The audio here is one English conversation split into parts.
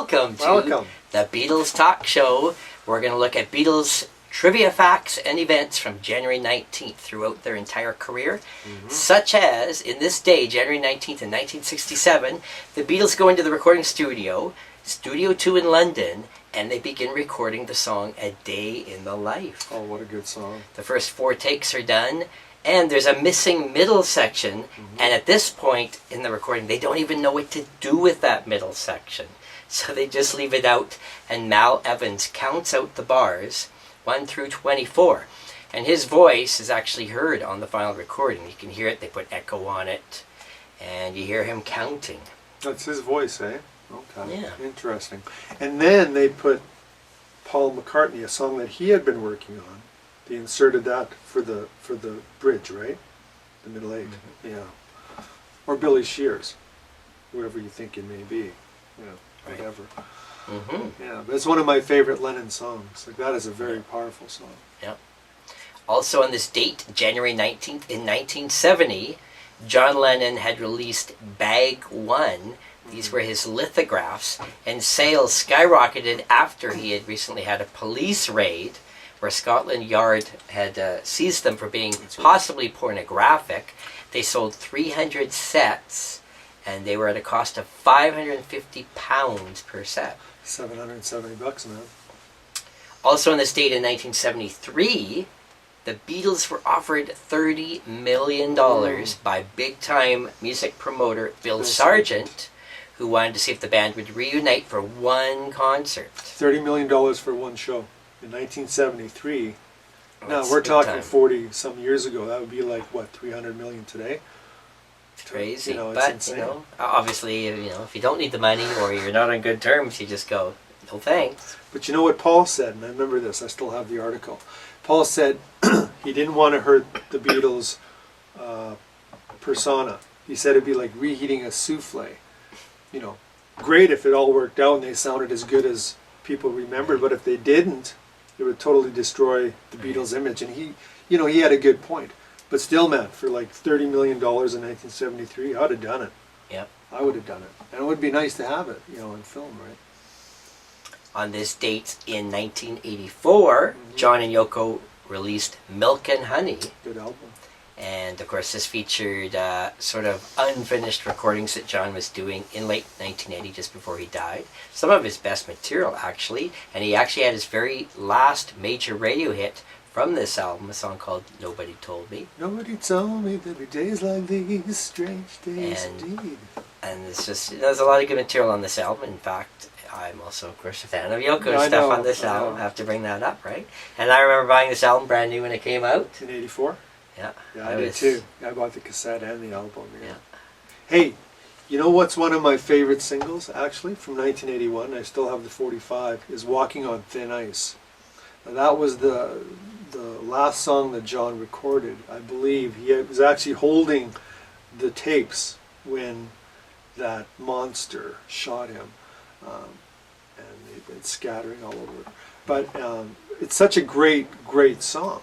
welcome to the Beatles Talk Show. We're going to look at Beatles trivia facts and events from January 19th throughout their entire career, such as, in this day, January 19th in 1967, the Beatles go into the recording studio, Studio 2 in London, and they begin recording the song A Day in the Life. Oh, what a good song. The first 4 takes are done, and there's a missing middle section, and at this point in the recording, they don't even know what to do with that middle section. So they just leave it out, and Mal Evans counts out the bars, 1 through 24. And his voice is actually heard on the final recording. You can hear it, they put echo on it, and you hear him counting. That's his voice, eh? Okay, yeah. Interesting. And then they put Paul McCartney, a song that he had been working on. They inserted that for the bridge, right? The middle 8, yeah. Or Billy Shears, whoever you think it may be, whatever. Yeah, but it's one of my favorite Lennon songs. Like, that is a very powerful song. Yeah. Also on this date, January 19th in 1970, John Lennon had released Bag 1. These were his lithographs, and sales skyrocketed after he had recently had a police raid where Scotland Yard had seized them for being possibly pornographic. They sold 300 sets, and they were at a cost of £550 per set. $770, man. Also on this date in 1973, the Beatles were offered $30 million by big-time music promoter Bill Sargent, who wanted to see if the band would reunite for one concert. $30 million for one show in 1973. Well, now, we're talking 40-some years ago. That would be like, what, 300 million today? It's crazy. It's but, insane. Obviously, if you don't need the money or you're not on good terms, you just go, no thanks. But you know what Paul said, and I remember this, I still have the article. Paul said he didn't want to hurt the Beatles' persona. He said it'd be like reheating a souffle. Great if it all worked out and they sounded as good as people remembered, but if they didn't, it would totally destroy the Beatles' image. And he had a good point. But still, man, for like $30 million in 1973, I would have done it. Yep. I would have done it. And it would be nice to have it, in film, right? On this date in 1984, John and Yoko released Milk and Honey. Good album. And of course this featured sort of unfinished recordings that John was doing in late 1980, just before he died. Some of his best material, actually. And he actually had his very last major radio hit from this album, a song called Nobody Told Me. Nobody told me there'd be days like these, strange days indeed. And it's just, there's a lot of good material on this album. In fact, I'm also, of course, a fan of Yoko's stuff on this album. I have to bring that up, right? And I remember buying this album brand new when it came out. In 84? Yeah. Yeah, I did too. I bought the cassette and the album. Yeah. Hey, you know what's one of my favorite singles, actually, from 1981? I still have the 45, is Walking on Thin Ice. Now, that was the last song that John recorded, I believe. He was actually holding the tapes when that monster shot him. And they've been scattering all over. But it's such a great song.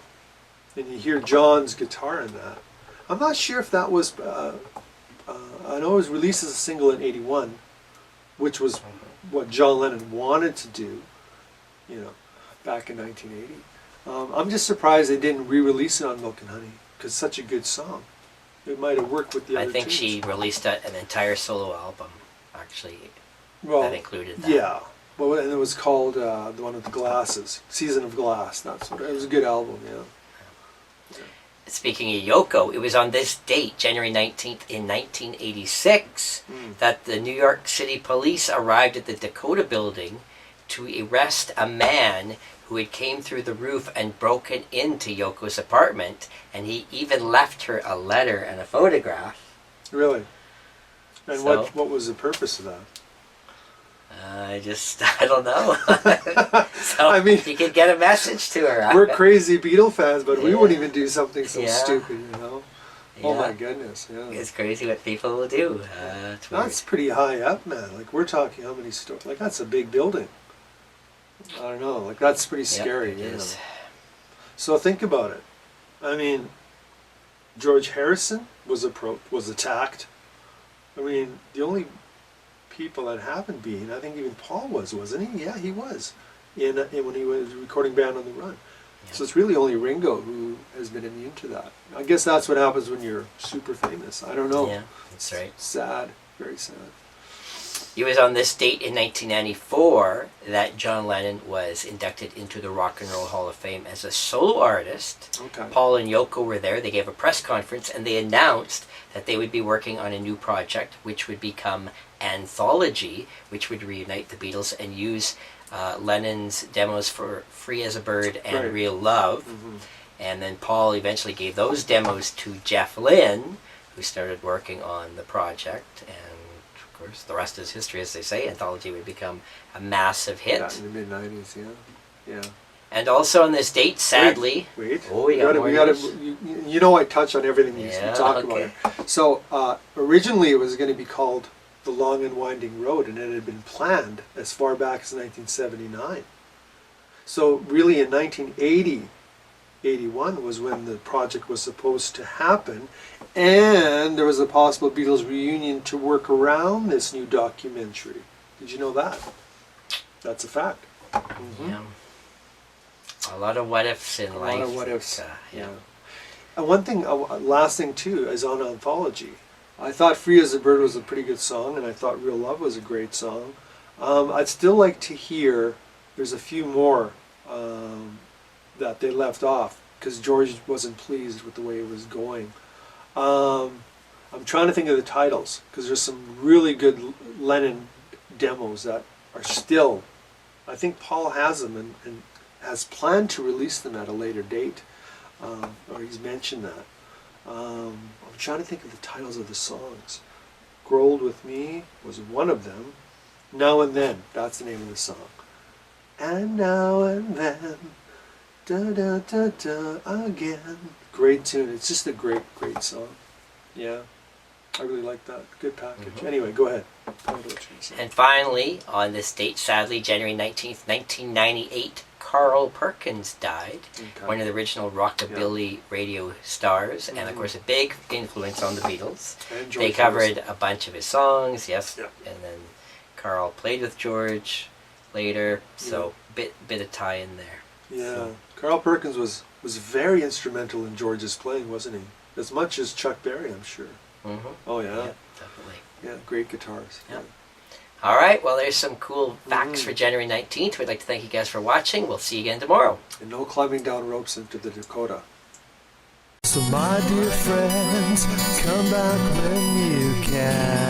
And you hear John's guitar in that. I'm not sure if that was, I know it was released as a single in 81, which was what John Lennon wanted to do, back in 1980. I'm just surprised they didn't re-release it on Milk and Honey, because it's such a good song. It might have worked with the other I think tunes. she released an entire solo album, actually, that included that. Yeah. Well, and it was called the one with the glasses, Season of Glass. It was a good album, yeah. Speaking of Yoko, it was on this date, January 19th in 1986, that the New York City police arrived at the Dakota building to arrest a man who had came through the roof and broken into Yoko's apartment, and he even left her a letter and a photograph. Really? And what was the purpose of that? I don't know. So I mean, you could get a message to her. We're crazy Beatle fans, but we wouldn't even do something so stupid, Yeah. Oh my goodness, yeah. It's crazy what people will do. That's pretty high up, man. Like, we're talking how many stores? Like, that's a big building. I don't know. Like, that's pretty scary. It is. So think about it. I mean, George Harrison was attacked. I mean, the only people that haven't been. I think even Paul wasn't he? Yeah, he was. In when he was recording Band on the Run. Yeah. So it's really only Ringo who has been immune to that. I guess that's what happens when you're super famous. I don't know. Yeah, that's right. Sad. Very sad. It was on this date in 1994 that John Lennon was inducted into the Rock and Roll Hall of Fame as a solo artist. Okay. Paul and Yoko were there. They gave a press conference and they announced that they would be working on a new project which would become Anthology, which would reunite the Beatles and use Lennon's demos for Free as a Bird and Right. Real Love. Mm-hmm. And then Paul eventually gave those demos to Jeff Lynne, who started working on the project. And of course, the rest is history, as they say. Anthology would become a massive hit. Yeah, in the mid-90s, yeah. And also on this date, sadly... Wait. Oh, we got more news. You know I touch on everything you talk okay. about. So, originally it was going to be called The Long and Winding Road, and it had been planned as far back as 1979. So, really in 1980, 81 was when the project was supposed to happen, and there was a possible Beatles reunion to work around this new documentary. Did you know that? That's a fact. Mm-hmm. Yeah. A lot of what ifs in life. A lot of what ifs. Yeah. And one thing, last thing too, is on Anthology. I thought Free as a Bird was a pretty good song, and I thought Real Love was a great song. I'd still like to hear, there's a few more that they left off, because George wasn't pleased with the way it was going. I'm trying to think of the titles, because there's some really good Lennon demos that are still, I think Paul has them and has planned to release them at a later date, or he's mentioned that. I'm trying to think of the titles of the songs. Grow Old With Me was one of them. Now and Then, that's the name of the song. And now and then, da da da da again. Great tune. It's just a great, great song. Yeah, I really like that. Good package. Mm-hmm. Anyway, go ahead. Tell me what you're gonna say. And finally, on this date, sadly, January 19th, 1998, Carl Perkins died, Okay. one of the original rockabilly radio stars, and of course a big influence on the Beatles. And They George covered Harrison. a bunch of his songs, yes, Yeah. and then Carl played with George later, so bit of tie in there. Yeah, Carl Perkins was very instrumental in George's playing, wasn't he? As much as Chuck Berry, I'm sure. Mm-hmm. Oh yeah. Yeah, definitely. Yeah, great guitars. Yeah. All right, well, there's some cool facts for January 19th. We'd like to thank you guys for watching. We'll see you again tomorrow. And no climbing down ropes into the Dakota. So my dear friends, come back when you can.